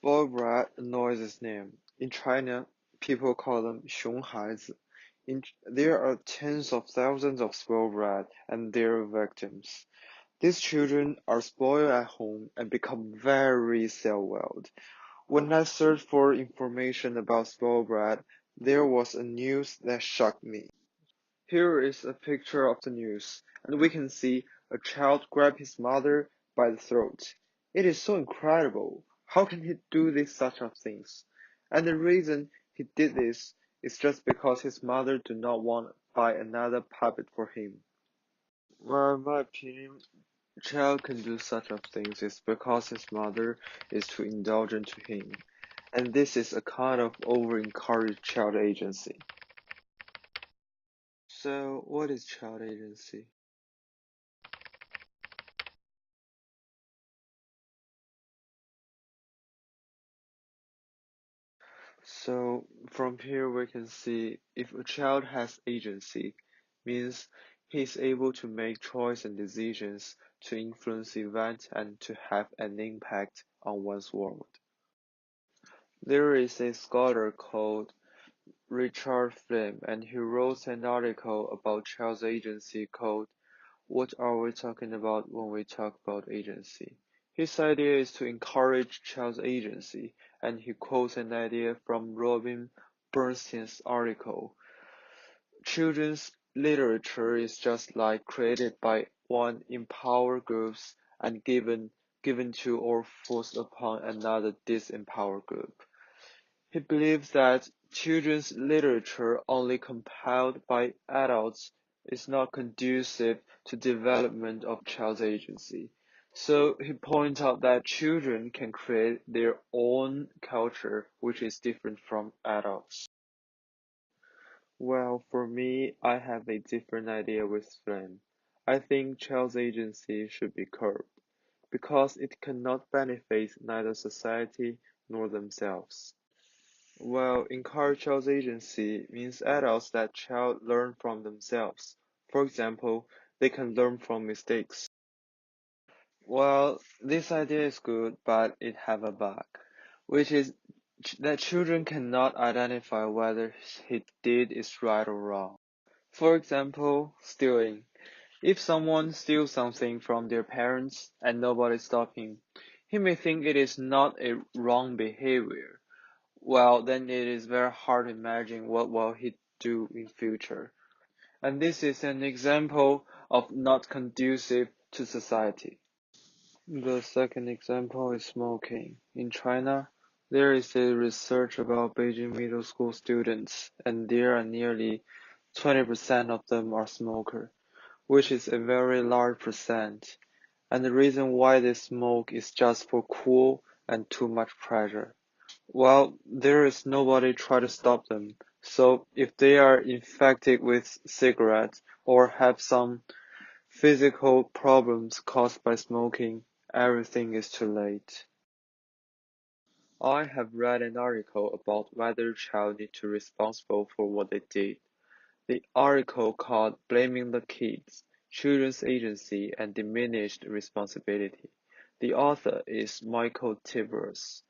Spoiled brat annoys his name. In China, people call them 熊孩子. There are tens of thousands of spoiled brat and their victims. These children are spoiled at home and become very self-willed. When I searched for information about spoiled brat, there was a news that shocked me. Here is a picture of the news, and we can see a child grab his mother by the throat. It is so incredible. How can he do this such of things? And the reason he did this is just because his mother do not want to buy another puppet for him. Well, in my opinion, a child can do such of things is because his mother is too indulgent to him. And this is a kind of over-encouraged child agency. So, what is child agency? So from here we can see if a child has agency, means he is able to make choice and decisions to influence events and to have an impact on one's world. There is a scholar called Richard Flynn, and he wrote an article about child's agency called "What Are We Talking About When We Talk About Agency?" His idea is to encourage child's agency, and he quotes an idea from Robin Bernstein's article. Children's literature is just like created by one in power groups and given to or forced upon another disempowered group. He believes that children's literature only compiled by adults is not conducive to development of child's agency. So he points out that children can create their own culture which is different from adults. Well, for me, I have a different idea with Flynn. I think child's agency should be curbed because it cannot benefit neither society nor themselves. Well, encourage child's agency means adults let child learn from themselves. For example, they can learn from mistakes. Well, this idea is good, but it have a bug, which is that children cannot identify whether he did is right or wrong. For example, stealing. If someone steals something from their parents and nobody stops him, he may think it is not a wrong behavior. Well, then it is very hard to imagine what will he do in future. And this is an example of not conducive to society. The second example is smoking. In China, there is a research about Beijing middle school students, and there are nearly 20% of them are smokers, which is a very large percent. And the reason why they smoke is just for cool and too much pressure. Well, there is nobody try to stop them. So if they are infected with cigarettes or have some physical problems caused by smoking, everything is too late. I have read an article about whether child need to be responsible for what they did. The article called Blaming the Kids, Children's Agency and Diminished Responsibility. The author is Michael Tibers.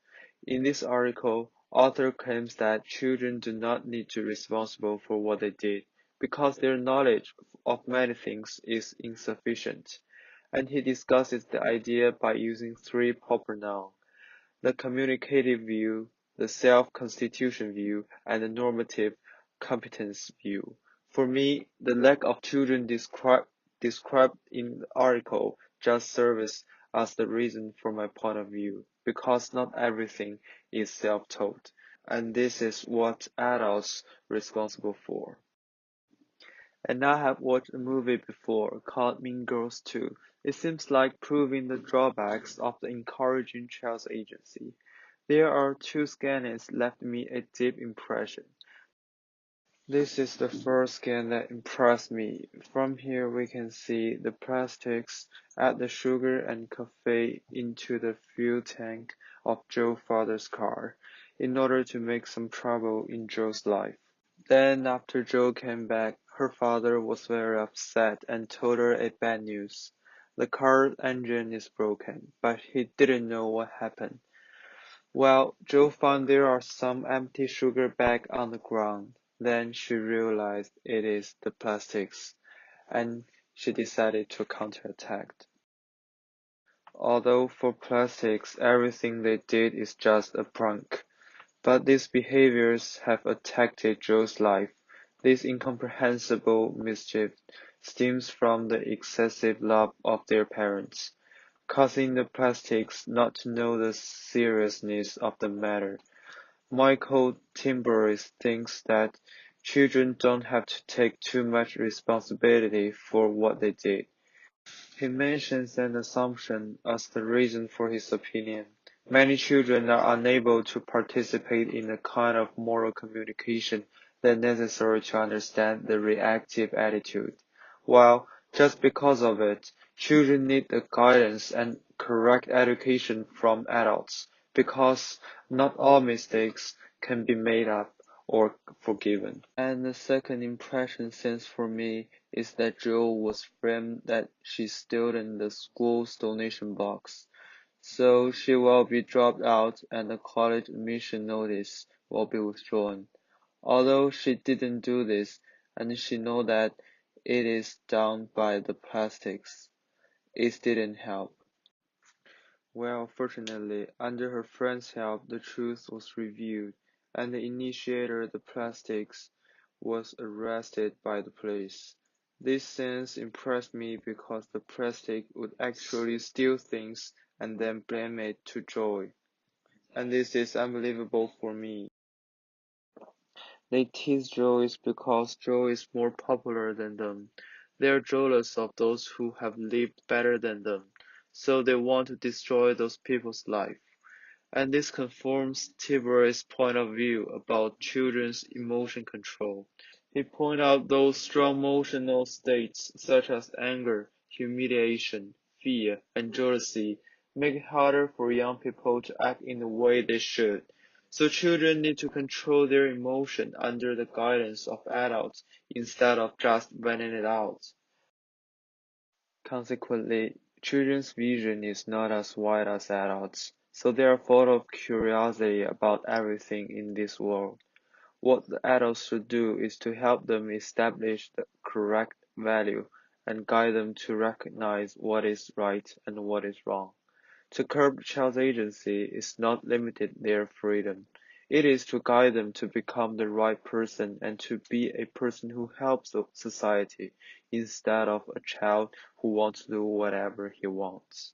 In this article, author claims that children do not need to be responsible for what they did because their knowledge of many things is insufficient, and he discusses the idea by using three proper nouns: the communicative view, the self-constitution view, and the normative competence view. For me, the lack of children described in the article just serves as the reason for my point of view, because not everything is self-taught, and this is what adults responsible for. And I have watched a movie before called Mean Girls 2. It seems like proving the drawbacks of the encouraging child's agency. There are two scans left me a deep impression. This is the first scan that impressed me. From here we can see the plastics add the sugar and coffee into the fuel tank of Joe's father's car in order to make some trouble in Joe's life. Then after Joe came back, her father was very upset and told her a bad news. The car engine is broken, but he didn't know what happened. Well, Joe found there are some empty sugar bags on the ground. Then she realized it is the plastics, and she decided to counterattack. Although for plastics, everything they did is just a prank. But these behaviors have attacked Joe's life. This incomprehensible mischief stems from the excessive love of their parents, causing the plastics not to know the seriousness of the matter. Michael Timbers thinks that children don't have to take too much responsibility for what they did. He mentions an assumption as the reason for his opinion. Many children are unable to participate in the kind of moral communication that is necessary to understand the reactive attitude. While, just because of it, children need the guidance and correct education from adults, because not all mistakes can be made up or forgiven. And the second impression since for me is that Jill was framed that she stole in the school's donation box, so she will be dropped out and the college admission notice will be withdrawn. Although she didn't do this, and she know that it is done by the plastics, it didn't help. Well, fortunately, under her friend's help, the truth was revealed, and the initiator, the plastics, was arrested by the police. This sense impressed me because the plastic would actually steal things and then blame it to Joy. And this is unbelievable for me. They tease Joy because Joy is more popular than them. They are jealous of those who have lived better than them, so they want to destroy those people's life. And this confirms Tiber's point of view about children's emotion control. He points out those strong emotional states such as anger, humiliation, fear, and jealousy make it harder for young people to act in the way they should. So children need to control their emotion under the guidance of adults instead of just venting it out. Consequently, children's vision is not as wide as adults, so they are full of curiosity about everything in this world. What the adults should do is to help them establish the correct value and guide them to recognize what is right and what is wrong. To curb child's agency is not limited their freedom. It is to guide them to become the right person and to be a person who helps the society instead of a child who wants to do whatever he wants.